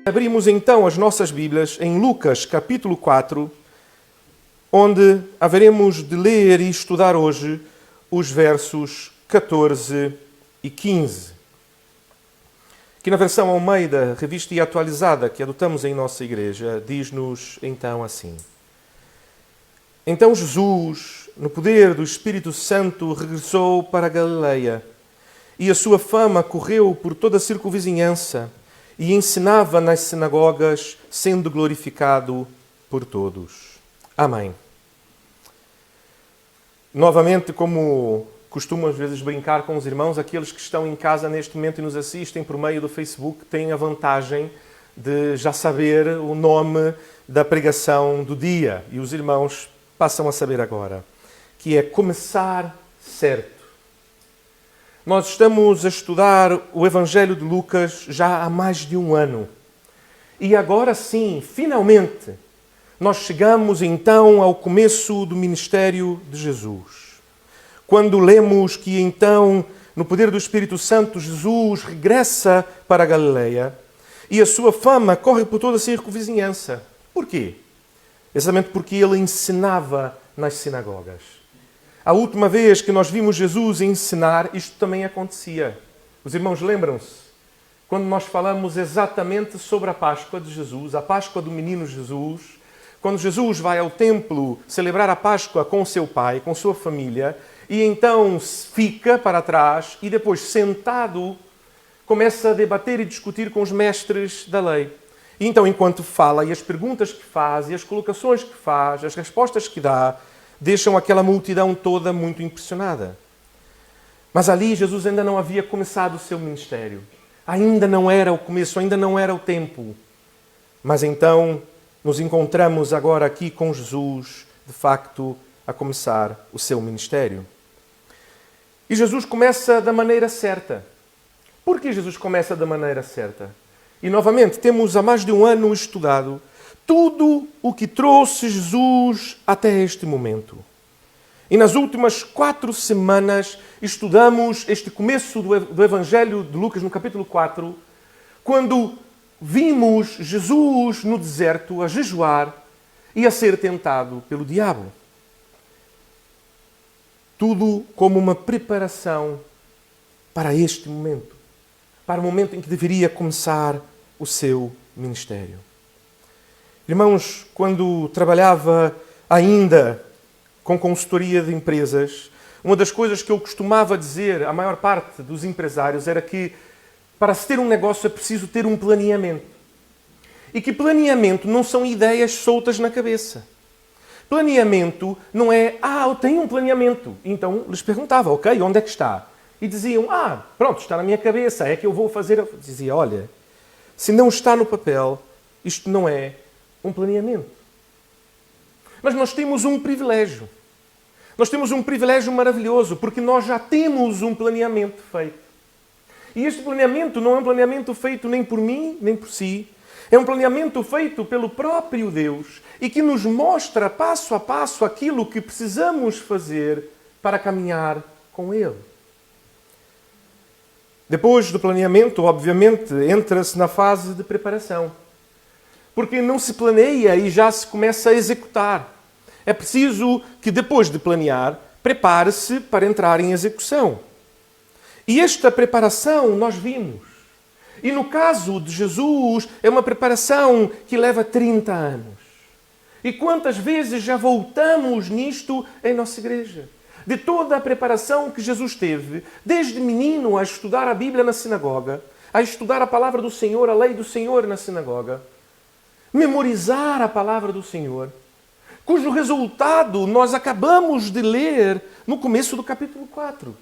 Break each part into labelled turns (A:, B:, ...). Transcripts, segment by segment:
A: Abrimos então as nossas Bíblias em Lucas capítulo 4, onde haveremos de ler e estudar hoje os versos 14 e 15. Aqui na versão Almeida, revista e atualizada, que adotamos em nossa igreja, diz-nos então assim: Então Jesus, no poder do Espírito Santo, regressou para a Galileia, e a sua fama correu por toda a circunvizinhança, e ensinava nas sinagogas, sendo glorificado por todos. Amém. Novamente, como costumo às vezes brincar com os irmãos, aqueles que estão em casa neste momento e nos assistem por meio do Facebook têm a vantagem de já saber o nome da pregação do dia. E os irmãos passam a saber agora, que é Começar Certo. Nós estamos a estudar o Evangelho de Lucas já há mais de um ano. E agora sim, finalmente, nós chegamos então ao começo do ministério de Jesus. Quando lemos que então, no poder do Espírito Santo, Jesus regressa para a Galileia e a sua fama corre por toda a circunvizinhança. Por quê? Exatamente porque ele ensinava nas sinagogas. A última vez que nós vimos Jesus ensinar, isto também acontecia. Os irmãos lembram-se? Quando nós falamos exatamente sobre a Páscoa de Jesus, a Páscoa do menino Jesus, quando Jesus vai ao templo celebrar a Páscoa com seu pai, com sua família, e então fica para trás e depois, sentado, começa a debater e discutir com os mestres da lei. E então, enquanto fala, e as perguntas que faz, e as colocações que faz, as respostas que dá, deixam aquela multidão toda muito impressionada. Mas ali Jesus ainda não havia começado o seu ministério. Ainda não era o começo, ainda não era o tempo. Mas então nos encontramos agora aqui com Jesus, de facto, a começar o seu ministério. E Jesus começa da maneira certa. Por que Jesus começa da maneira certa? E novamente, temos há mais de um ano estudado tudo o que trouxe Jesus até este momento. E nas últimas 4 semanas estudamos este começo do Evangelho de Lucas, no capítulo 4, quando vimos Jesus no deserto a jejuar e a ser tentado pelo diabo. Tudo como uma preparação para este momento, para o momento em que deveria começar o seu ministério. Irmãos, quando trabalhava ainda com consultoria de empresas, uma das coisas que eu costumava dizer à maior parte dos empresários era que para se ter um negócio é preciso ter um planeamento. E que planeamento não são ideias soltas na cabeça. Planeamento não é, eu tenho um planeamento. Então lhes perguntava, ok, onde é que está? E diziam, pronto, está na minha cabeça, é que eu vou fazer. Eu dizia, olha, se não está no papel, isto não é um planeamento. Mas nós temos um privilégio. Nós temos um privilégio maravilhoso, porque nós já temos um planeamento feito. E este planeamento não é um planeamento feito nem por mim, nem por si. É um planeamento feito pelo próprio Deus e que nos mostra passo a passo aquilo que precisamos fazer para caminhar com Ele. Depois do planeamento, obviamente, entra-se na fase de preparação. Porque não se planeia e já se começa a executar. É preciso que, depois de planear, prepare-se para entrar em execução. E esta preparação nós vimos. E no caso de Jesus, é uma preparação que leva 30 anos. E quantas vezes já voltamos nisto em nossa igreja? De toda a preparação que Jesus teve, desde menino a estudar a Bíblia na sinagoga, a estudar a palavra do Senhor, a lei do Senhor na sinagoga, memorizar a palavra do Senhor, cujo resultado nós acabamos de ler no começo do capítulo 4.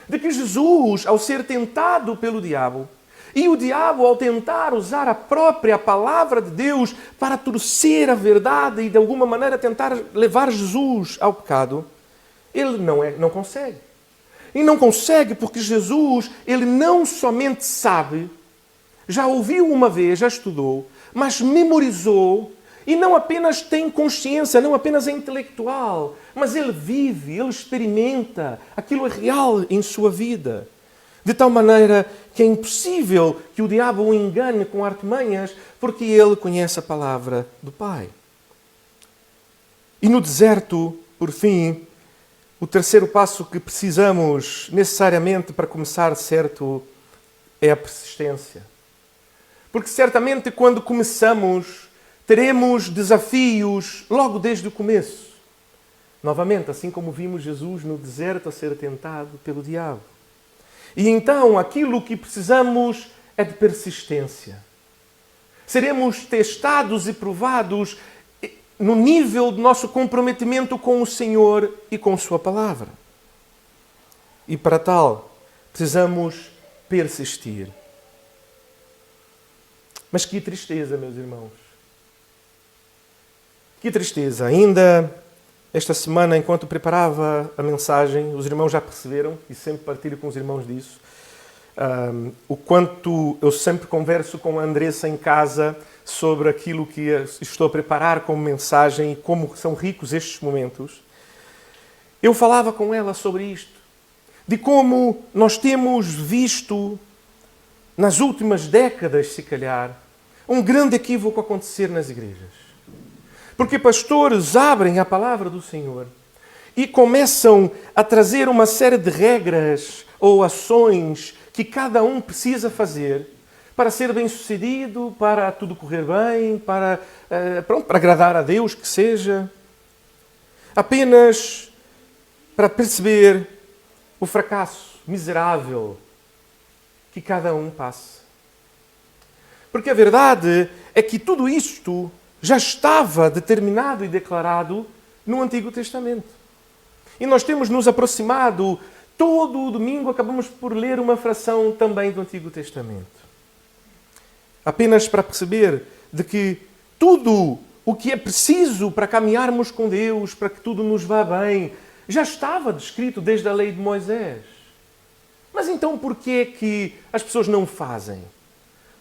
A: De que Jesus, ao ser tentado pelo diabo, e o diabo, ao tentar usar a própria palavra de Deus para torcer a verdade e, de alguma maneira, tentar levar Jesus ao pecado, ele não consegue. E não consegue porque Jesus, ele não somente sabe, já ouviu uma vez, já estudou, mas memorizou, e não apenas tem consciência, não apenas é intelectual, mas ele vive, ele experimenta, aquilo é real em sua vida. De tal maneira que é impossível que o diabo o engane com artimanhas, porque ele conhece a palavra do Pai. E no deserto, por fim, o terceiro passo que precisamos necessariamente para começar certo é a persistência. Porque certamente quando começamos, teremos desafios logo desde o começo. Novamente, assim como vimos Jesus no deserto a ser tentado pelo diabo. E então aquilo que precisamos é de persistência. Seremos testados e provados no nível do nosso comprometimento com o Senhor e com Sua palavra. E para tal, precisamos persistir. Mas que tristeza, meus irmãos. Que tristeza. Ainda esta semana, enquanto preparava a mensagem, os irmãos já perceberam, e sempre partilho com os irmãos disso, o quanto eu sempre converso com a Andressa em casa sobre aquilo que estou a preparar como mensagem e como são ricos estes momentos. Eu falava com ela sobre isto, de como nós temos visto, nas últimas décadas, se calhar, um grande equívoco acontecer nas igrejas. Porque pastores abrem a palavra do Senhor e começam a trazer uma série de regras ou ações que cada um precisa fazer para ser bem-sucedido, para tudo correr bem, para agradar a Deus, que seja. Apenas para perceber o fracasso miserável que cada um passa. Porque a verdade é que tudo isto já estava determinado e declarado no Antigo Testamento. E nós temos nos aproximado, todo o domingo acabamos por ler uma fração também do Antigo Testamento. Apenas para perceber de que tudo o que é preciso para caminharmos com Deus, para que tudo nos vá bem, já estava descrito desde a lei de Moisés. Mas então por que é que as pessoas não fazem?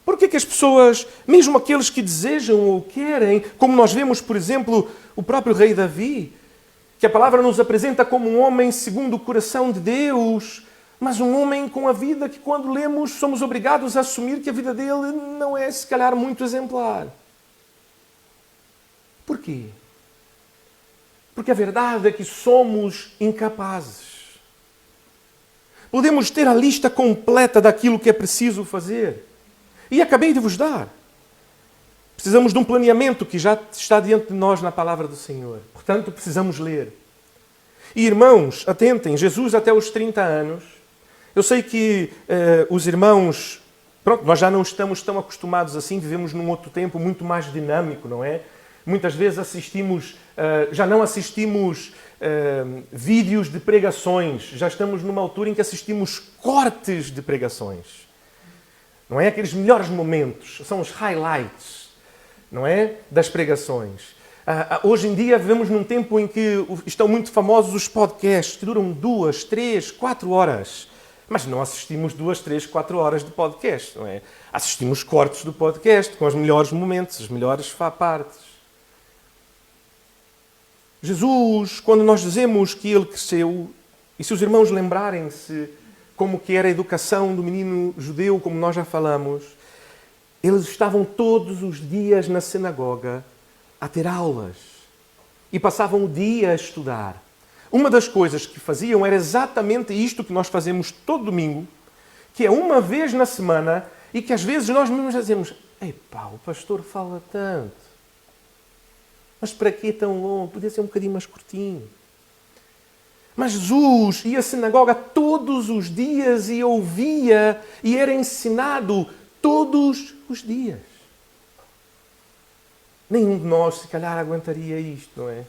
A: Por que é que as pessoas, mesmo aqueles que desejam ou querem, como nós vemos, por exemplo, o próprio rei Davi, que a palavra nos apresenta como um homem segundo o coração de Deus, mas um homem com a vida que, quando lemos, somos obrigados a assumir que a vida dele não é, se calhar, muito exemplar. Porquê? Porque a verdade é que somos incapazes. Podemos ter a lista completa daquilo que é preciso fazer. E acabei de vos dar. Precisamos de um planeamento que já está diante de nós na palavra do Senhor. Portanto, precisamos ler. E irmãos, atentem, Jesus até os 30 anos, eu sei que os irmãos, nós já não estamos tão acostumados assim, vivemos num outro tempo muito mais dinâmico, não é? Muitas vezes já não assistimos vídeos de pregações, já estamos numa altura em que assistimos cortes de pregações. Não é aqueles melhores momentos, são os highlights, não é? Das pregações. Hoje em dia vivemos num tempo em que estão muito famosos os podcasts, que duram 2, 3, 4 horas. Mas não assistimos 2, 3, 4 horas de podcast, não é? Assistimos cortes do podcast com os melhores momentos, as melhores partes. Jesus, quando nós dizemos que ele cresceu, e se os irmãos lembrarem-se como que era a educação do menino judeu, como nós já falamos, eles estavam todos os dias na sinagoga a ter aulas e passavam o dia a estudar. Uma das coisas que faziam era exatamente isto que nós fazemos todo domingo, que é uma vez na semana e que às vezes nós mesmos dizemos: epá, o pastor fala tanto, mas para que tão longo? Podia ser um bocadinho mais curtinho. Mas Jesus ia à sinagoga todos os dias e ouvia e era ensinado todos os dias. Nenhum de nós, se calhar, aguentaria isto, não é?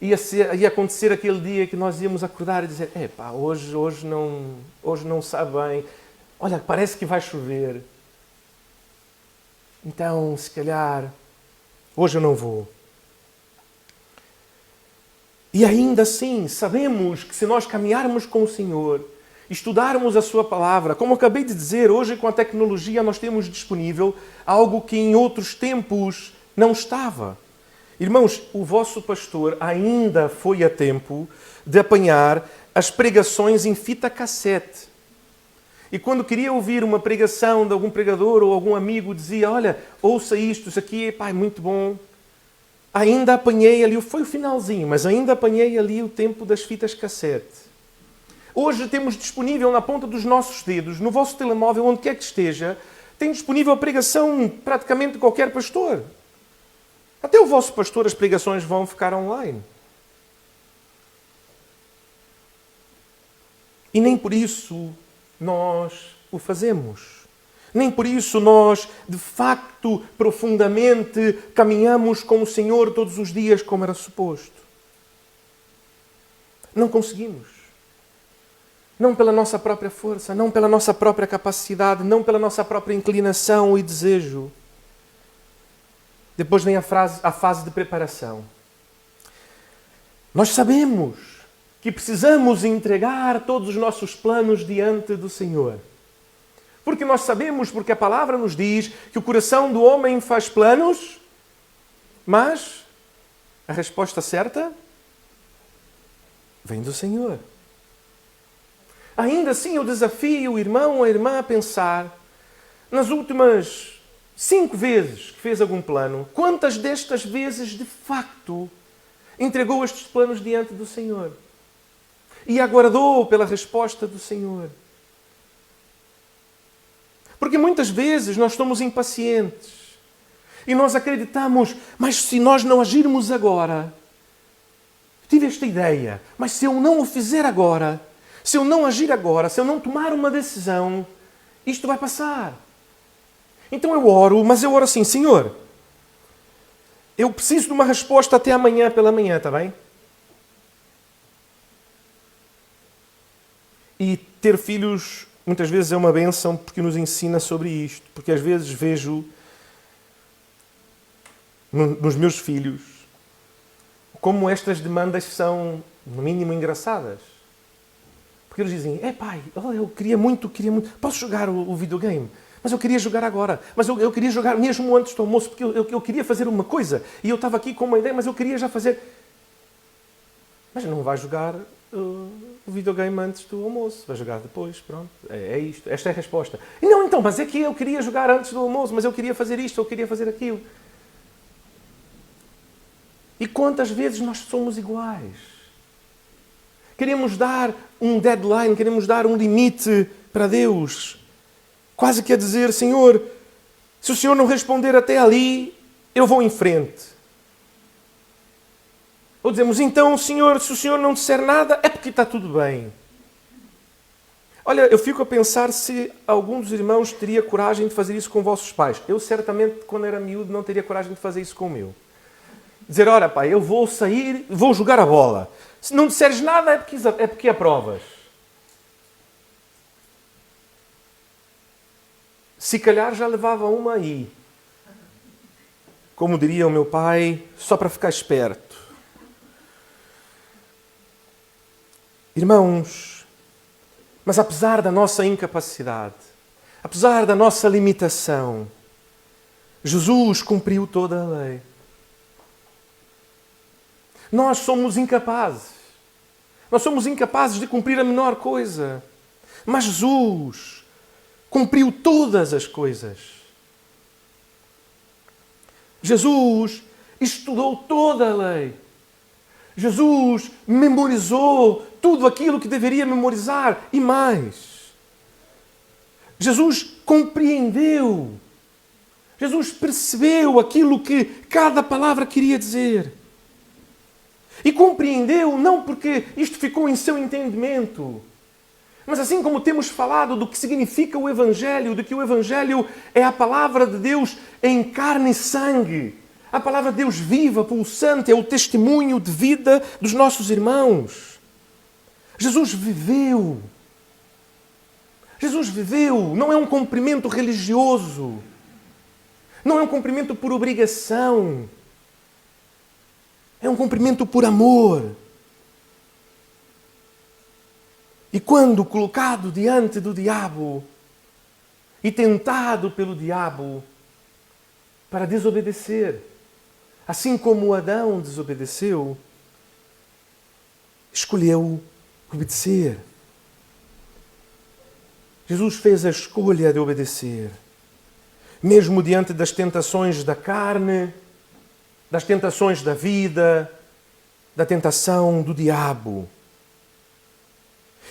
A: Ia acontecer aquele dia que nós íamos acordar e dizer: epá, hoje não sabe bem. Olha, parece que vai chover. Então, se calhar, hoje eu não vou. E ainda assim, sabemos que se nós caminharmos com o Senhor, estudarmos a Sua Palavra, como acabei de dizer, hoje com a tecnologia nós temos disponível algo que em outros tempos não estava. Irmãos, o vosso pastor ainda foi a tempo de apanhar as pregações em fita cassete. E quando queria ouvir uma pregação de algum pregador ou algum amigo, dizia, olha, ouça isto, isso aqui é muito bom. Ainda apanhei ali, foi o finalzinho, mas ainda apanhei ali o tempo das fitas cassete. Hoje temos disponível na ponta dos nossos dedos, no vosso telemóvel, onde quer que esteja, tem disponível a pregação praticamente de qualquer pastor. Até o vosso pastor, as pregações vão ficar online. E nem por isso nós o fazemos. Nem por isso nós, de facto, profundamente caminhamos com o Senhor todos os dias como era suposto. Não conseguimos. Não pela nossa própria força, não pela nossa própria capacidade, não pela nossa própria inclinação e desejo. Depois vem a fase de preparação. Nós sabemos que precisamos entregar todos os nossos planos diante do Senhor. Porque nós sabemos, porque a palavra nos diz que o coração do homem faz planos, mas a resposta certa vem do Senhor. Ainda assim, eu desafio o irmão ou a irmã a pensar, nas últimas 5 vezes que fez algum plano, quantas destas vezes, de facto, entregou estes planos diante do Senhor? E aguardou pela resposta do Senhor. Porque muitas vezes nós estamos impacientes e nós acreditamos, mas se nós não agirmos agora, tive esta ideia, mas se eu não o fizer agora, se eu não agir agora, se eu não tomar uma decisão, isto vai passar. Então eu oro, mas eu oro assim, Senhor, eu preciso de uma resposta até amanhã pela manhã, está bem? E ter filhos muitas vezes é uma bênção porque nos ensina sobre isto. Porque às vezes vejo nos meus filhos como estas demandas são, no mínimo, engraçadas. Porque eles dizem, pai, eu queria muito, posso jogar o videogame? Mas eu queria jogar agora. Mas eu queria jogar mesmo antes do almoço, porque eu queria fazer uma coisa. E eu estava aqui com uma ideia, mas eu queria já fazer. Mas não vai jogar o videogame antes do almoço. Vai jogar depois, pronto. É isto. Esta é a resposta. E não, então, mas é que eu queria jogar antes do almoço, mas eu queria fazer isto, eu queria fazer aquilo. E quantas vezes nós somos iguais? Queremos dar um deadline, queremos dar um limite para Deus. Quase que a dizer, Senhor, se o Senhor não responder até ali, eu vou em frente. Ou dizemos, então, Senhor, se o Senhor não disser nada, é porque está tudo bem. Olha, eu fico a pensar se algum dos irmãos teria coragem de fazer isso com vossos pais. Eu, certamente, quando era miúdo, não teria coragem de fazer isso com o meu. Dizer, ora, pai, eu vou sair, vou jogar a bola. Se não disseres nada, é porque aprovas. Se calhar já levava uma aí. Como diria o meu pai, só para ficar esperto. Irmãos, mas apesar da nossa incapacidade, apesar da nossa limitação, Jesus cumpriu toda a lei. Nós somos incapazes. Nós somos incapazes de cumprir a menor coisa. Mas Jesus cumpriu todas as coisas. Jesus estudou toda a lei. Jesus memorizou tudo aquilo que deveria memorizar e mais. Jesus compreendeu. Jesus percebeu aquilo que cada palavra queria dizer. E compreendeu não porque isto ficou em seu entendimento, mas assim como temos falado do que significa o Evangelho, de que o Evangelho é a palavra de Deus em carne e sangue, a palavra de Deus viva, pulsante, é o testemunho de vida dos nossos irmãos. Jesus viveu. Jesus viveu. Não é um cumprimento religioso. Não é um cumprimento por obrigação. É um cumprimento por amor. E quando colocado diante do diabo e tentado pelo diabo para desobedecer, assim como Adão desobedeceu, escolheu obedecer. Jesus fez a escolha de obedecer, mesmo diante das tentações da carne, das tentações da vida, da tentação do diabo.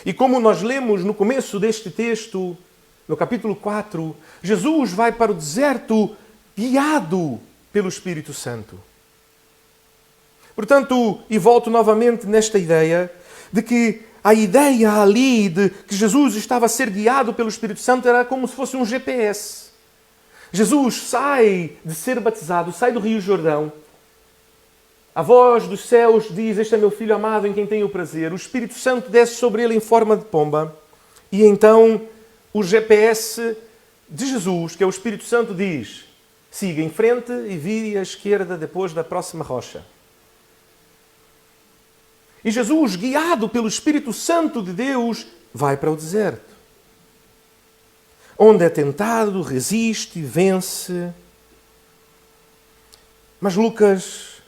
A: E como nós lemos no começo deste texto, no capítulo 4, Jesus vai para o deserto guiado pelo Espírito Santo. Portanto, e volto novamente nesta ideia, de que a ideia ali de que Jesus estava a ser guiado pelo Espírito Santo era como se fosse um GPS. Jesus sai de ser batizado, sai do Rio Jordão. A voz dos céus diz: "Este é meu Filho amado em quem tenho o prazer." O Espírito Santo desce sobre ele em forma de pomba. E então o GPS de Jesus, que é o Espírito Santo, diz: "Siga em frente e vire à esquerda depois da próxima rocha." E Jesus, guiado pelo Espírito Santo de Deus, vai para o deserto, onde é tentado, resiste, vence. Mas Lucas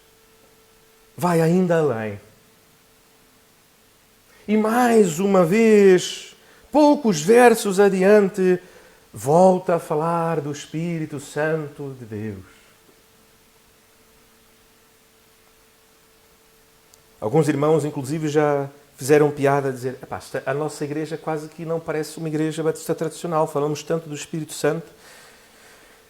A: vai ainda além. E mais uma vez, poucos versos adiante, volta a falar do Espírito Santo de Deus. Alguns irmãos, inclusive, já fizeram piada a dizer: a nossa igreja quase que não parece uma igreja batista tradicional, falamos tanto do Espírito Santo.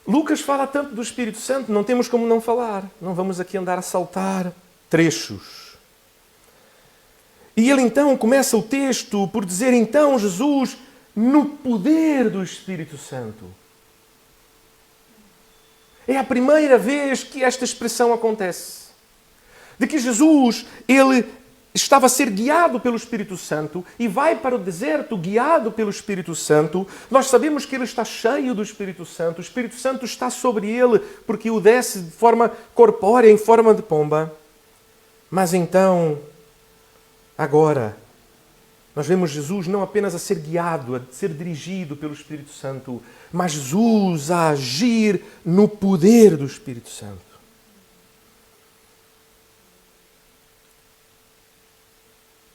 A: Lucas fala tanto do Espírito Santo, não temos como não falar. Não vamos aqui andar a saltar trechos. E ele então começa o texto por dizer: então Jesus, no poder do Espírito Santo. É a primeira vez que esta expressão acontece. De que Jesus, ele estava a ser guiado pelo Espírito Santo e vai para o deserto guiado pelo Espírito Santo. Nós sabemos que ele está cheio do Espírito Santo. O Espírito Santo está sobre ele porque o desce de forma corpórea, em forma de pomba. Mas então, agora, nós vemos Jesus não apenas a ser guiado, a ser dirigido pelo Espírito Santo, mas Jesus a agir no poder do Espírito Santo.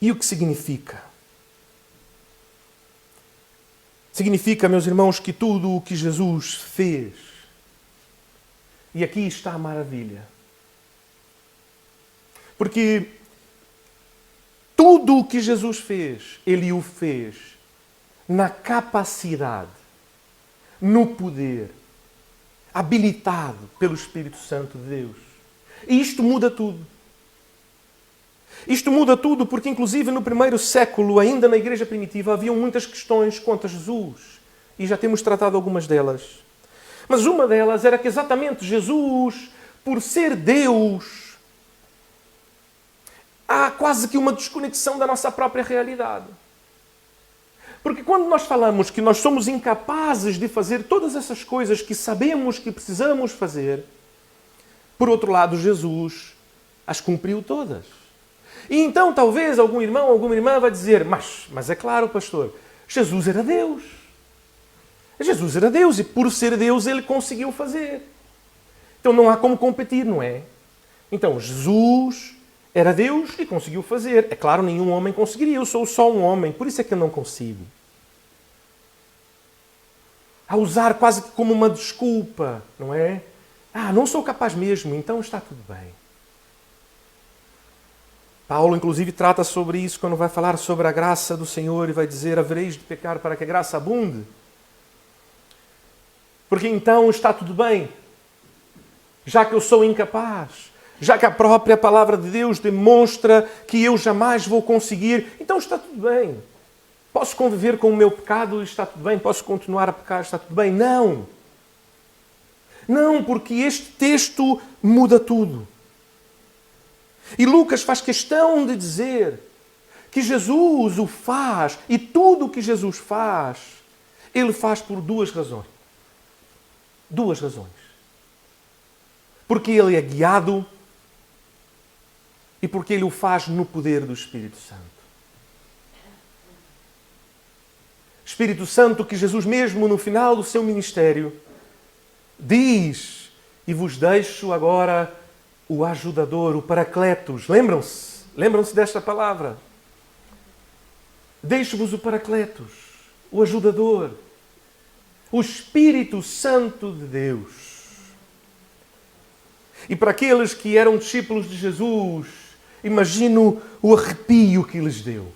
A: E o que significa? Significa, meus irmãos, que tudo o que Jesus fez, e aqui está a maravilha, porque tudo o que Jesus fez, Ele o fez na capacidade, no poder, habilitado pelo Espírito Santo de Deus. E isto muda tudo. Isto muda tudo porque, inclusive, no primeiro século, ainda na igreja primitiva, haviam muitas questões contra Jesus. E já temos tratado algumas delas. Mas uma delas era que exatamente Jesus, por ser Deus, há quase que uma desconexão da nossa própria realidade. Porque quando nós falamos que nós somos incapazes de fazer todas essas coisas que sabemos que precisamos fazer, por outro lado, Jesus as cumpriu todas. E então talvez algum irmão, alguma irmã vai dizer: mas é claro, pastor, Jesus era Deus. Jesus era Deus e por ser Deus ele conseguiu fazer. Então não há como competir, não é? Então Jesus era Deus e conseguiu fazer. É claro, nenhum homem conseguiria, eu sou só um homem, por isso é que eu não consigo. A usar quase que como uma desculpa, não é? Não sou capaz mesmo, então está tudo bem. Paulo, inclusive, trata sobre isso quando vai falar sobre a graça do Senhor e vai dizer: havereis de pecar para que a graça abunde. Porque então está tudo bem. Já que eu sou incapaz, já que a própria palavra de Deus demonstra que eu jamais vou conseguir, então está tudo bem. Posso conviver com o meu pecado e está tudo bem. Posso continuar a pecar, está tudo bem. Não. Não, porque este texto muda tudo. E Lucas faz questão de dizer que Jesus o faz, e tudo o que Jesus faz, ele faz por duas razões. Duas razões. Porque ele é guiado e porque ele o faz no poder do Espírito Santo. Espírito Santo que Jesus mesmo no final do seu ministério diz: e vos deixo agora o ajudador, o Paracletos. Lembram-se? Lembram-se desta palavra? Deixo-vos o Paracletos, o ajudador, o Espírito Santo de Deus. E para aqueles que eram discípulos de Jesus, imagino o arrepio que lhes deu.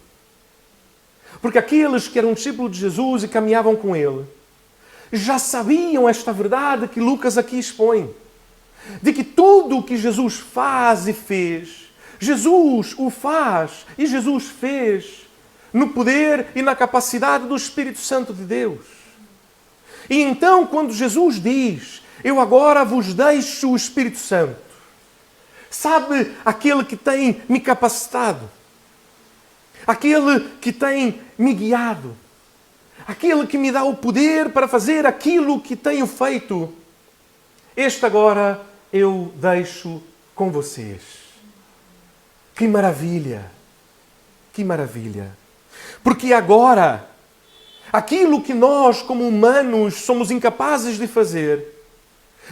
A: Porque aqueles que eram discípulos de Jesus e caminhavam com Ele, já sabiam esta verdade que Lucas aqui expõe. De que tudo o que Jesus faz e fez, Jesus o faz e Jesus fez no poder e na capacidade do Espírito Santo de Deus. E então, quando Jesus diz, eu agora vos deixo o Espírito Santo, sabe aquele que tem me capacitado, aquele que tem me guiado, aquele que me dá o poder para fazer aquilo que tenho feito, este agora eu deixo com vocês. Que maravilha! Que maravilha! Porque agora, aquilo que nós, como humanos, somos incapazes de fazer,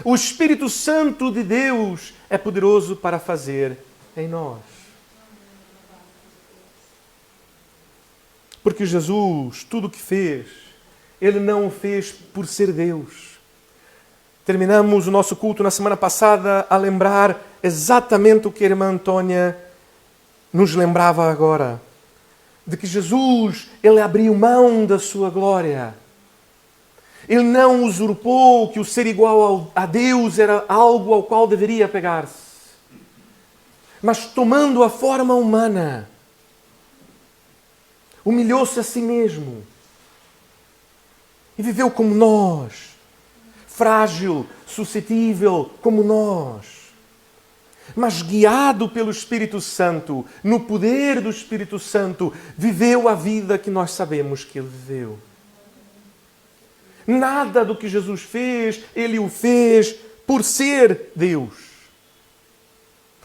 A: o Espírito Santo de Deus é poderoso para fazer em nós. Porque Jesus, tudo o que fez, Ele não o fez por ser Deus. Terminamos o nosso culto na semana passada a lembrar exatamente o que a irmã Antônia nos lembrava agora. De que Jesus, Ele abriu mão da sua glória. Ele não usurpou que o ser igual a Deus era algo ao qual deveria apegar-se. Mas tomando a forma humana, humilhou-se a si mesmo e viveu como nós, frágil, suscetível como nós. Mas guiado pelo Espírito Santo, no poder do Espírito Santo, viveu a vida que nós sabemos que Ele viveu. Nada do que Jesus fez, Ele o fez por ser Deus,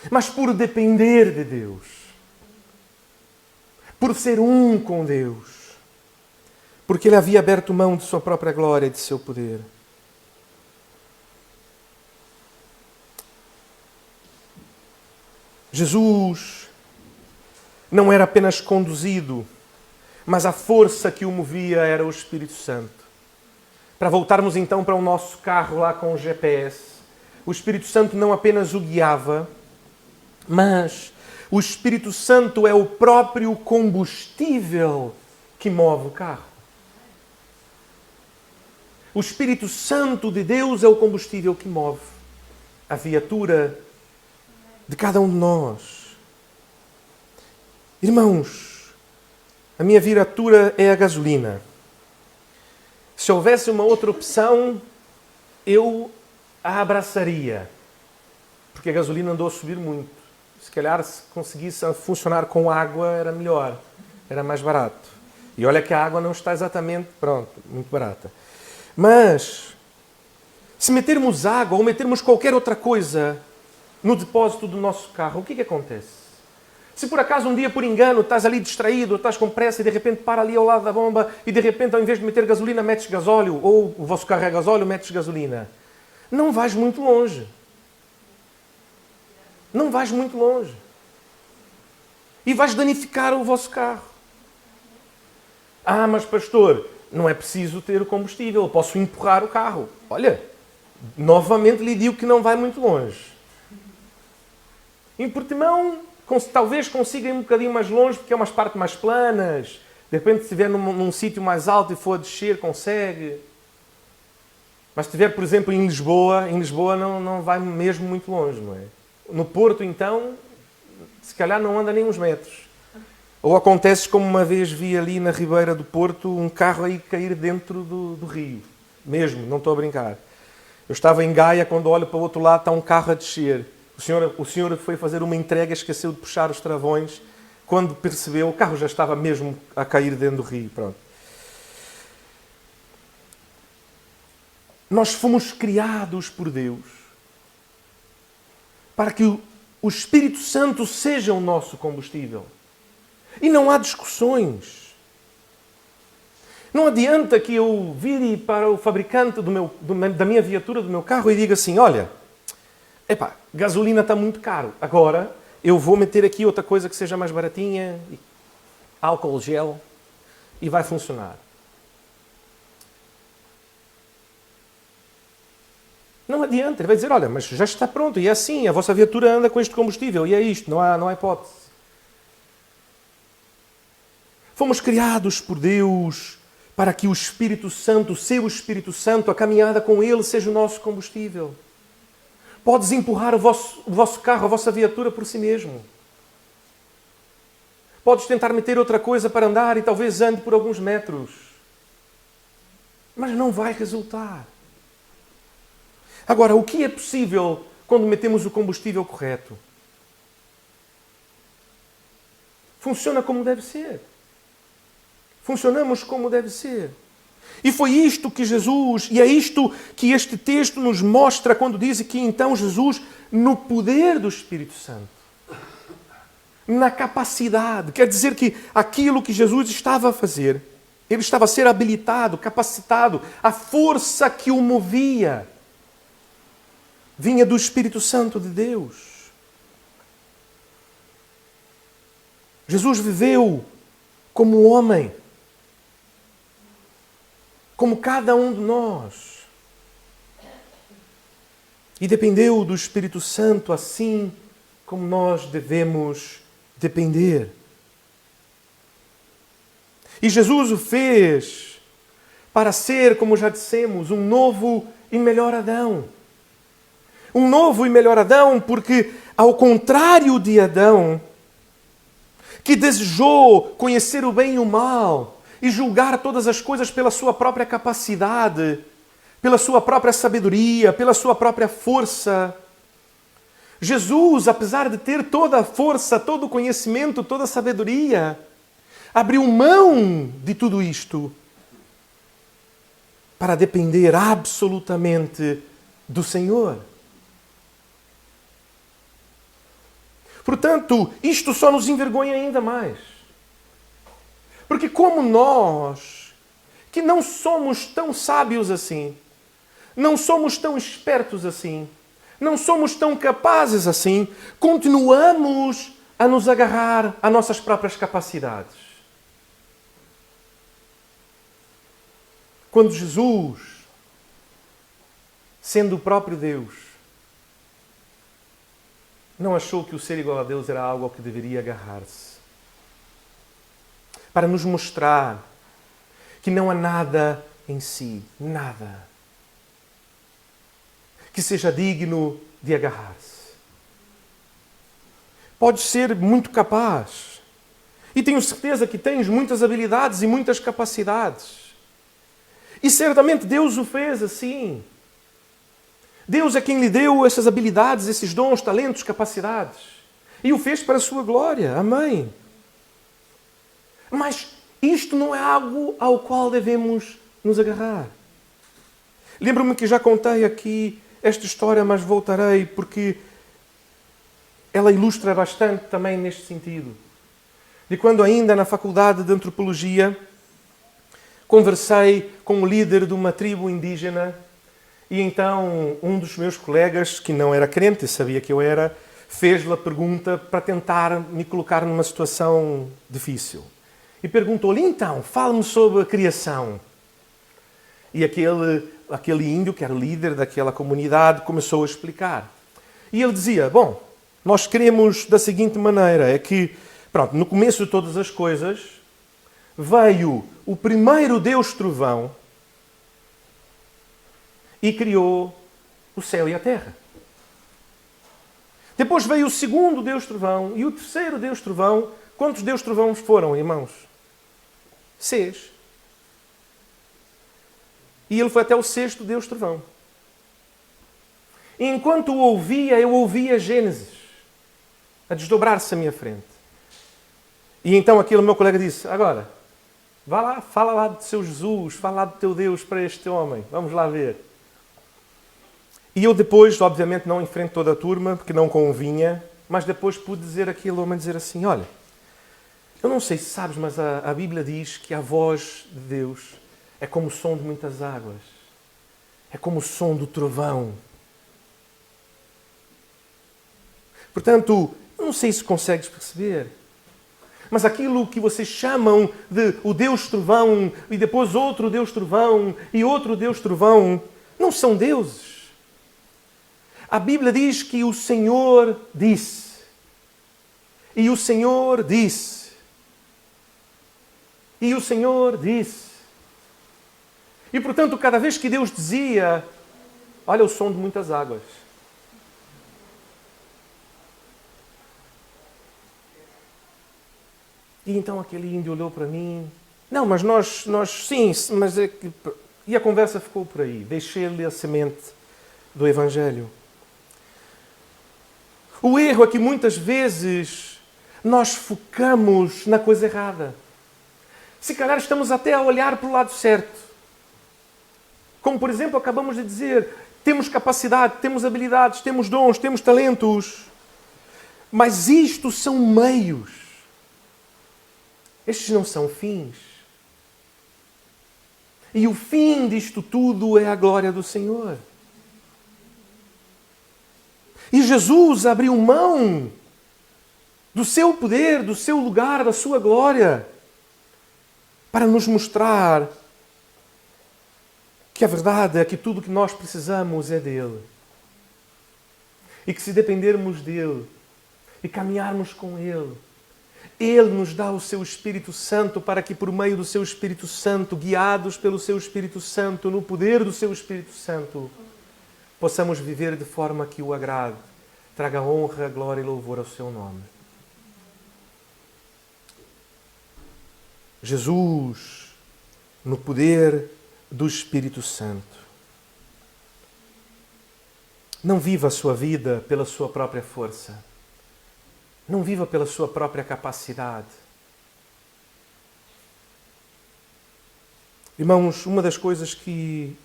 A: mas por depender de Deus, por ser um com Deus, porque Ele havia aberto mão de sua própria glória e de seu poder. Jesus não era apenas conduzido, mas a força que o movia era o Espírito Santo. Para voltarmos então para o nosso carro lá com o GPS, o Espírito Santo não apenas o guiava, mas o Espírito Santo é o próprio combustível que move o carro. O Espírito Santo de Deus é o combustível que move a viatura de cada um de nós. Irmãos, a minha viatura é a gasolina. Se houvesse uma outra opção, eu a abraçaria. Porque a gasolina andou a subir muito. Se calhar, se conseguisse funcionar com água, era melhor. Era mais barato. E olha que a água não está exatamente, muito barata. Mas, se metermos água ou metermos qualquer outra coisa no depósito do nosso carro, o que acontece? Se por acaso um dia, por engano, estás ali distraído, estás com pressa e de repente para ali ao lado da bomba e de repente, ao invés de meter gasolina, metes gasóleo, ou o vosso carro é gasóleo, metes gasolina, não vais muito longe. Não vais muito longe. E vais danificar o vosso carro. Ah, mas pastor, não é preciso ter o combustível, eu posso empurrar o carro. Olha, novamente lhe digo que não vai muito longe. Em Portimão, talvez consiga ir um bocadinho mais longe, porque é umas partes mais planas. De repente, se estiver num sítio mais alto e for a descer, consegue. Mas se estiver, por exemplo, em Lisboa não vai mesmo muito longe, não é? No Porto, então, se calhar não anda nem uns metros. Ou acontece como uma vez vi ali na Ribeira do Porto, um carro aí cair dentro do rio. Mesmo, não estou a brincar. Eu estava em Gaia, quando olho para o outro lado está um carro a descer. O senhor foi fazer uma entrega, esqueceu de puxar os travões. Quando percebeu, o carro já estava mesmo a cair dentro do rio. Pronto. Nós fomos criados por Deus para que o Espírito Santo seja o nosso combustível. E não há discussões. Não adianta que eu vire para o fabricante da minha viatura, do meu carro, e diga assim, olha, gasolina está muito caro. Agora eu vou meter aqui outra coisa que seja mais baratinha, álcool gel, e vai funcionar. Não adianta. Ele vai dizer, olha, mas já está pronto, e é assim, a vossa viatura anda com este combustível, e é isto, não há hipótese. Fomos criados por Deus para que o Espírito Santo, o seu Espírito Santo, a caminhada com Ele, seja o nosso combustível. Podes empurrar o vosso carro, a vossa viatura por si mesmo. Podes tentar meter outra coisa para andar e talvez ande por alguns metros. Mas não vai resultar. Agora, o que é possível quando metemos o combustível correto? Funciona como deve ser. Funcionamos como deve ser. E foi isto que Jesus, e é isto que este texto nos mostra quando diz que então Jesus, no poder do Espírito Santo, na capacidade, quer dizer que aquilo que Jesus estava a fazer, ele estava a ser habilitado, capacitado, a força que o movia vinha do Espírito Santo de Deus. Jesus viveu como homem, como cada um de nós. E dependeu do Espírito Santo assim como nós devemos depender. E Jesus o fez para ser, como já dissemos, um novo e melhor Adão. Um novo e melhor Adão, porque, ao contrário de Adão, que desejou conhecer o bem e o mal e julgar todas as coisas pela sua própria capacidade, pela sua própria sabedoria, pela sua própria força, Jesus, apesar de ter toda a força, todo o conhecimento, toda a sabedoria, abriu mão de tudo isto para depender absolutamente do Senhor. Portanto, isto só nos envergonha ainda mais. Porque como nós, que não somos tão sábios assim, não somos tão espertos assim, não somos tão capazes assim, continuamos a nos agarrar às nossas próprias capacidades. Quando Jesus, sendo o próprio Deus, não achou que o ser igual a Deus era algo ao que deveria agarrar-se, para nos mostrar que não há nada em si, nada, que seja digno de agarrar-se. Podes ser muito capaz, e tenho certeza que tens muitas habilidades e muitas capacidades. E certamente Deus o fez assim. Deus é quem lhe deu essas habilidades, esses dons, talentos, capacidades. E o fez para a sua glória. Amém. Mas isto não é algo ao qual devemos nos agarrar. Lembro-me que já contei aqui esta história, mas voltarei porque ela ilustra bastante também neste sentido. De quando ainda na faculdade de Antropologia conversei com o líder de uma tribo indígena e então um dos meus colegas, que não era crente, sabia que eu era, fez-lhe a pergunta para tentar me colocar numa situação difícil. E perguntou-lhe, então, fale-me sobre a criação. E aquele índio, que era o líder daquela comunidade, começou a explicar. E ele dizia, bom, nós queremos da seguinte maneira, é que, pronto, no começo de todas as coisas, veio o primeiro Deus Trovão e criou o céu e a terra. Depois veio o segundo Deus Trovão e o terceiro Deus Trovão. Quantos Deus Trovões foram, irmãos? 6. E ele foi até o sexto Deus Trovão. E enquanto o ouvia, eu ouvia Gênesis a desdobrar-se à minha frente. E então aquele meu colega disse, agora, vá lá, fala lá do seu Jesus, fala lá do teu Deus para este homem. Vamos lá ver. E eu depois, obviamente, não em frente a toda a turma, porque não convinha, mas depois pude dizer àquele homem, dizer assim, olha, eu não sei se sabes, mas a Bíblia diz que a voz de Deus é como o som de muitas águas. É como o som do trovão. Portanto, eu não sei se consegues perceber, mas aquilo que vocês chamam de o Deus Trovão, e depois outro Deus Trovão, e outro Deus Trovão, não são deuses. A Bíblia diz que o Senhor disse. E o Senhor disse. E o Senhor disse. E, portanto, cada vez que Deus dizia, olha o som de muitas águas. E então aquele índio olhou para mim. Não, mas nós sim, mas é que... E a conversa ficou por aí. Deixei-lhe a semente do Evangelho. O erro é que muitas vezes nós focamos na coisa errada. Se calhar estamos até a olhar para o lado certo. Como, por exemplo, acabamos de dizer, temos capacidade, temos habilidades, temos dons, temos talentos. Mas isto são meios. Estes não são fins. E o fim disto tudo é a glória do Senhor. E Jesus abriu mão do seu poder, do seu lugar, da sua glória, para nos mostrar que a verdade é que tudo o que nós precisamos é dele. E que se dependermos dele e caminharmos com ele, ele nos dá o seu Espírito Santo para que por meio do seu Espírito Santo, guiados pelo seu Espírito Santo, no poder do seu Espírito Santo, possamos viver de forma que o agrade, traga honra, glória e louvor ao seu nome. Jesus, no poder do Espírito Santo. Não viva a sua vida pela sua própria força. Não viva pela sua própria capacidade. Irmãos, uma das coisas que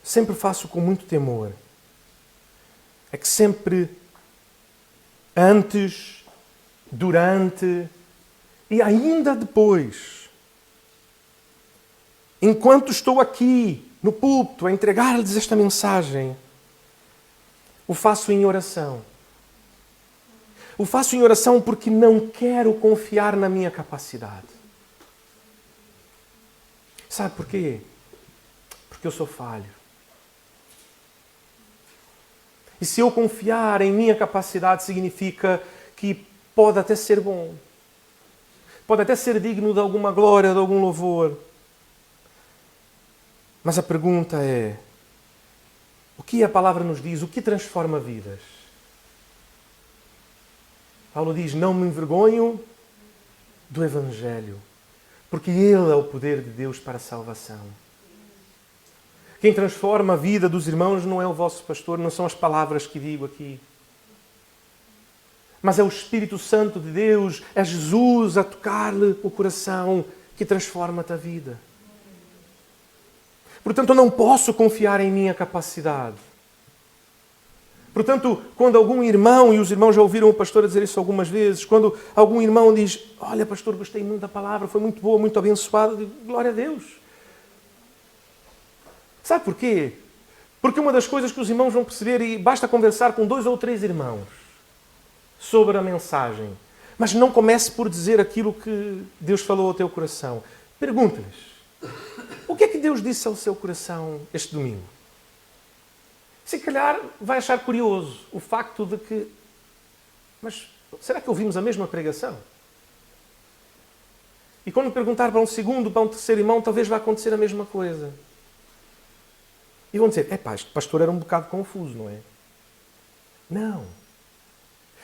A: sempre faço com muito temor é que sempre antes, durante e ainda depois, enquanto estou aqui no púlpito a entregar-lhes esta mensagem, o faço em oração. O faço em oração porque não quero confiar na minha capacidade. Sabe por quê? Porque eu sou falho. E se eu confiar em minha capacidade, significa que pode até ser bom. Pode até ser digno de alguma glória, de algum louvor. Mas a pergunta é, o que a palavra nos diz? O que transforma vidas? Paulo diz, não me envergonho do Evangelho, porque ele é o poder de Deus para a salvação. Quem transforma a vida dos irmãos não é o vosso pastor, não são as palavras que digo aqui. Mas é o Espírito Santo de Deus, é Jesus a tocar-lhe o coração que transforma-te a vida. Portanto, eu não posso confiar em minha capacidade. Portanto, quando algum irmão, e os irmãos já ouviram o pastor a dizer isso algumas vezes, quando algum irmão diz, olha pastor, gostei muito da palavra, foi muito boa, muito abençoada, eu digo, glória a Deus. Sabe porquê? Porque uma das coisas que os irmãos vão perceber, e basta conversar com 2 ou 3 irmãos sobre a mensagem, mas não comece por dizer aquilo que Deus falou ao teu coração. Pergunta-lhes, o que é que Deus disse ao seu coração este domingo? Se calhar vai achar curioso o facto de que, mas será que ouvimos a mesma pregação? E quando perguntar para um segundo, para um terceiro irmão, talvez vá acontecer a mesma coisa. E vão dizer, este pastor era um bocado confuso, não é? Não.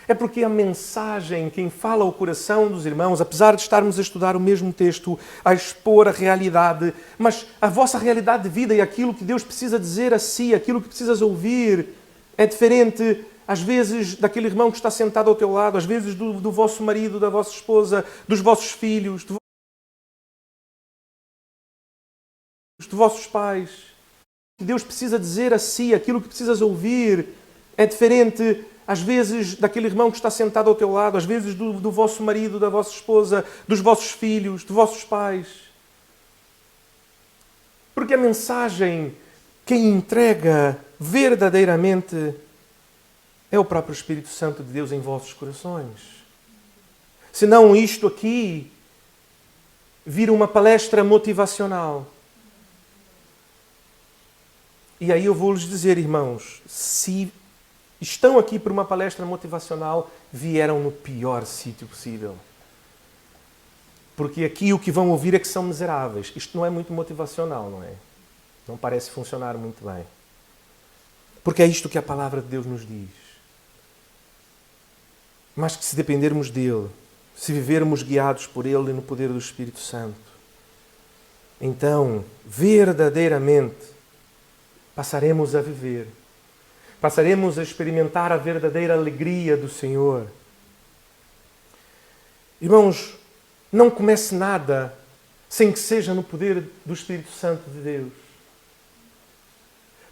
A: É porque a mensagem, quem fala ao coração dos irmãos, apesar de estarmos a estudar o mesmo texto, a expor a realidade, mas a vossa realidade de vida e aquilo que Deus precisa dizer a si, aquilo que precisas ouvir, é diferente, às vezes, daquele irmão que está sentado ao teu lado, às vezes do vosso marido, da vossa esposa, dos vossos filhos, dos vossos pais. Deus precisa dizer a si, aquilo que precisas ouvir, é diferente, às vezes, daquele irmão que está sentado ao teu lado, às vezes do vosso marido, da vossa esposa, dos vossos filhos, dos vossos pais. Porque a mensagem, quem entrega verdadeiramente é o próprio Espírito Santo de Deus em vossos corações. Senão isto aqui vira uma palestra motivacional. E aí eu vou-lhes dizer, irmãos, se estão aqui por uma palestra motivacional, vieram no pior sítio possível. Porque aqui o que vão ouvir é que são miseráveis. Isto não é muito motivacional, não é? Não parece funcionar muito bem. Porque é isto que a palavra de Deus nos diz. Mas que se dependermos dele, se vivermos guiados por ele e no poder do Espírito Santo, então, verdadeiramente, passaremos a viver. Passaremos a experimentar a verdadeira alegria do Senhor. Irmãos, não comece nada sem que seja no poder do Espírito Santo de Deus.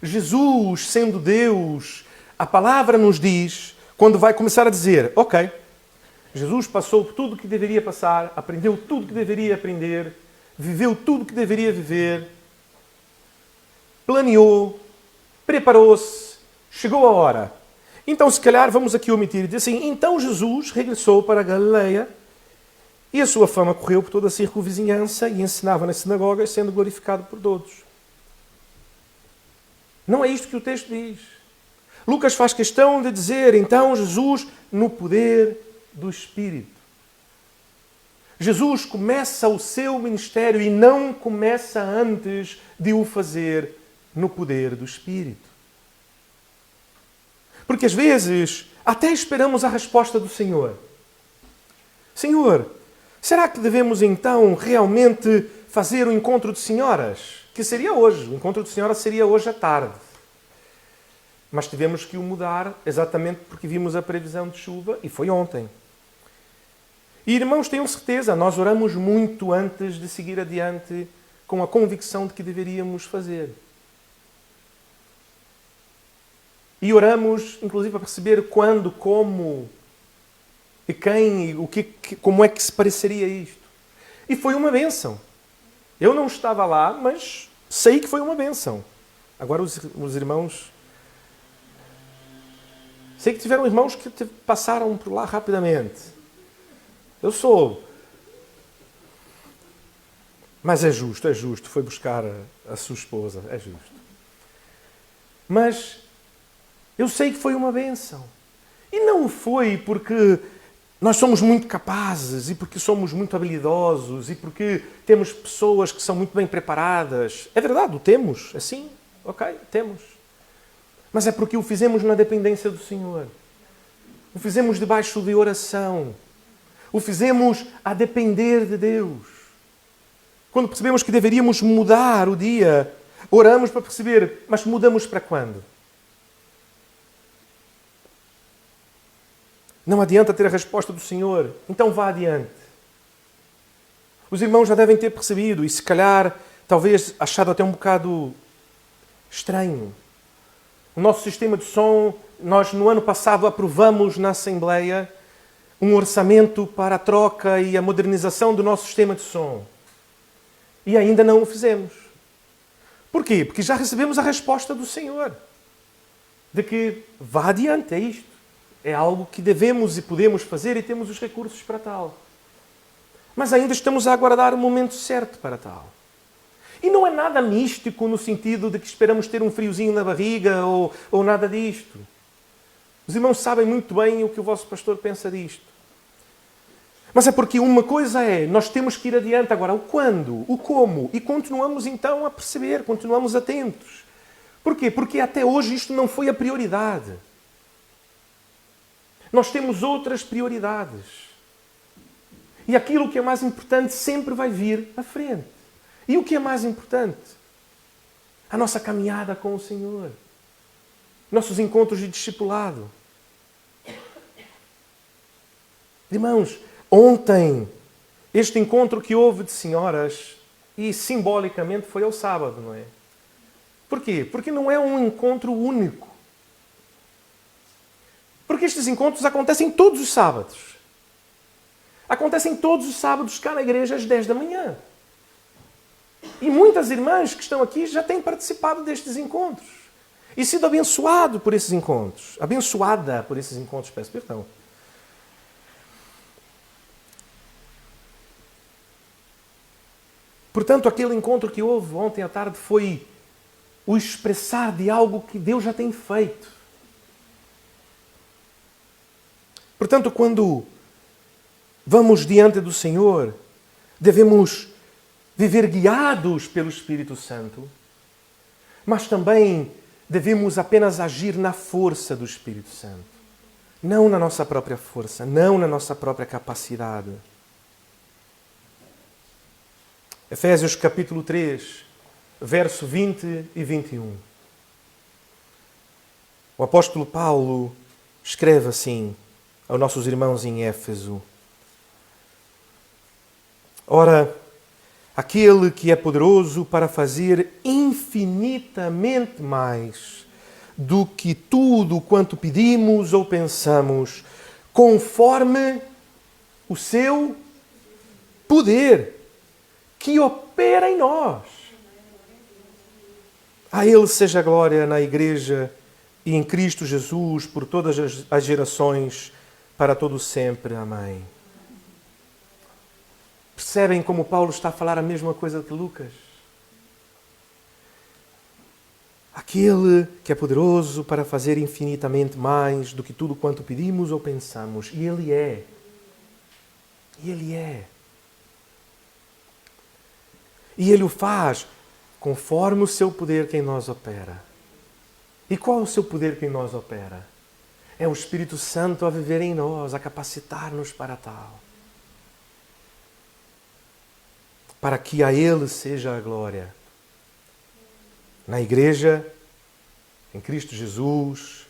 A: Jesus, sendo Deus, a palavra nos diz, quando vai começar a dizer, ok, Jesus passou por tudo o que deveria passar, aprendeu tudo o que deveria aprender, viveu tudo o que deveria viver, planeou, preparou-se, chegou a hora. Então, se calhar, vamos aqui omitir e dizer assim, então Jesus regressou para a Galileia e a sua fama correu por toda a circunvizinhança e ensinava nas sinagogas, sendo glorificado por todos. Não é isto que o texto diz. Lucas faz questão de dizer, então, Jesus no poder do Espírito. Jesus começa o seu ministério e não começa antes de o fazer no poder do Espírito. Porque às vezes até esperamos a resposta do Senhor. Senhor, será que devemos então realmente fazer o encontro de senhoras? Que seria hoje. O encontro de senhoras seria hoje à tarde. Mas tivemos que o mudar exatamente porque vimos a previsão de chuva e foi ontem. E irmãos, tenham certeza, nós oramos muito antes de seguir adiante com a convicção de que deveríamos fazer. E oramos, inclusive, a perceber quando, como e quem, e como é que se pareceria isto. E foi uma bênção. Eu não estava lá, mas sei que foi uma bênção. Agora os irmãos... Sei que tiveram irmãos que passaram por lá rapidamente. Eu soube. Mas é justo. Foi buscar a sua esposa. É justo. Mas eu sei que foi uma bênção. E não foi porque nós somos muito capazes e porque somos muito habilidosos e porque temos pessoas que são muito bem preparadas. É verdade, o temos. Assim, ok, temos. Mas é porque o fizemos na dependência do Senhor. O fizemos debaixo de oração. O fizemos a depender de Deus. Quando percebemos que deveríamos mudar o dia, oramos para perceber, mas mudamos para quando? Não adianta ter a resposta do Senhor, então vá adiante. Os irmãos já devem ter percebido e se calhar, talvez achado até um bocado estranho. O nosso sistema de som, nós no ano passado aprovamos na Assembleia um orçamento para a troca e a modernização do nosso sistema de som. E ainda não o fizemos. Porquê? Porque já recebemos a resposta do Senhor. De que vá adiante, é isto. É algo que devemos e podemos fazer e temos os recursos para tal. Mas ainda estamos a aguardar o momento certo para tal. E não é nada místico no sentido de que esperamos ter um friozinho na barriga ou nada disto. Os irmãos sabem muito bem o que o vosso pastor pensa disto. Mas é porque uma coisa é, nós temos que ir adiante. Agora, o quando, o como. E continuamos então a perceber, continuamos atentos. Porquê? Porque até hoje isto não foi a prioridade. Nós temos outras prioridades. E aquilo que é mais importante sempre vai vir à frente. E o que é mais importante? A nossa caminhada com o Senhor. Nossos encontros de discipulado. Irmãos, ontem, este encontro que houve de senhoras, e simbolicamente foi ao sábado, não é? Porquê? Porque não é um encontro único. Porque estes encontros acontecem todos os sábados. Acontecem todos os sábados cá na igreja às 10 da manhã. E muitas irmãs que estão aqui já têm participado destes encontros. E sido abençoado por esses encontros. Abençoada por esses encontros, peço perdão. Portanto, aquele encontro que houve ontem à tarde foi o expressar de algo que Deus já tem feito. Portanto, quando vamos diante do Senhor, devemos viver guiados pelo Espírito Santo, mas também devemos apenas agir na força do Espírito Santo. Não na nossa própria força, não na nossa própria capacidade. Efésios capítulo 3, verso 20 e 21. O apóstolo Paulo escreve assim aos nossos irmãos em Éfeso: Ora, aquele que é poderoso para fazer infinitamente mais do que tudo quanto pedimos ou pensamos, conforme o seu poder que opera em nós. A Ele seja a glória na Igreja e em Cristo Jesus por todas as gerações, para todo sempre. Amém. Percebem como Paulo está a falar a mesma coisa que Lucas? Aquele que é poderoso para fazer infinitamente mais do que tudo quanto pedimos ou pensamos. E Ele é. E Ele é. E Ele o faz conforme o seu poder que em nós opera. E qual é o seu poder que em nós opera? É o Espírito Santo a viver em nós, a capacitar-nos para tal. Para que a Ele seja a glória. Na Igreja, em Cristo Jesus,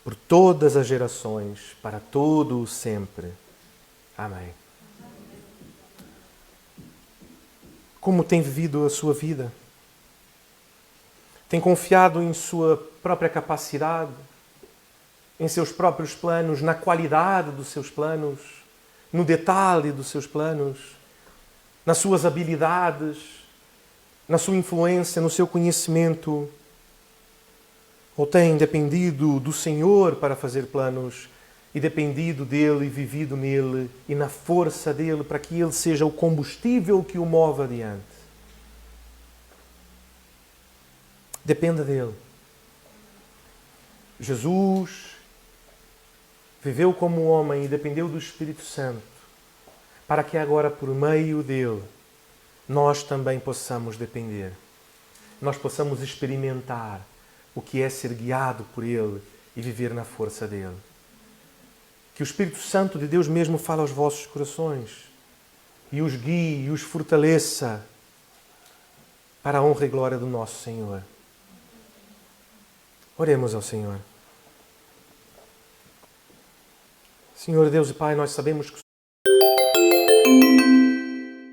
A: por todas as gerações, para todo o sempre. Amém. Como tem vivido a sua vida? Tem confiado em sua própria capacidade, em seus próprios planos, na qualidade dos seus planos, no detalhe dos seus planos, nas suas habilidades, na sua influência, no seu conhecimento? Ou tem dependido do Senhor para fazer planos e dependido dele e vivido nele e na força dele para que ele seja o combustível que o move adiante? Dependa dele. Jesus viveu como homem e dependeu do Espírito Santo para que agora, por meio dele, nós também possamos depender. Nós possamos experimentar o que é ser guiado por ele e viver na força dele. Que o Espírito Santo de Deus mesmo fale aos vossos corações e os guie e os fortaleça para a honra e glória do nosso Senhor. Oremos ao Senhor. Senhor Deus e Pai, nós sabemos que